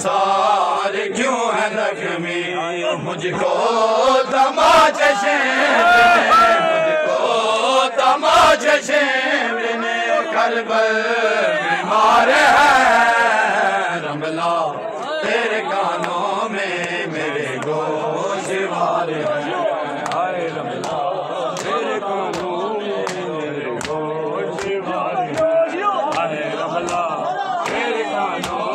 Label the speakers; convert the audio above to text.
Speaker 1: सारे क्यों है जख्मी मुझको तमाचे शेर ने करबल में मारे हैं रमला तेरे कानों में मेरे गोशवार हैं हाय रमला तेरे कानों में मेरे गोशवार हैं हाय रमला तेरे कानों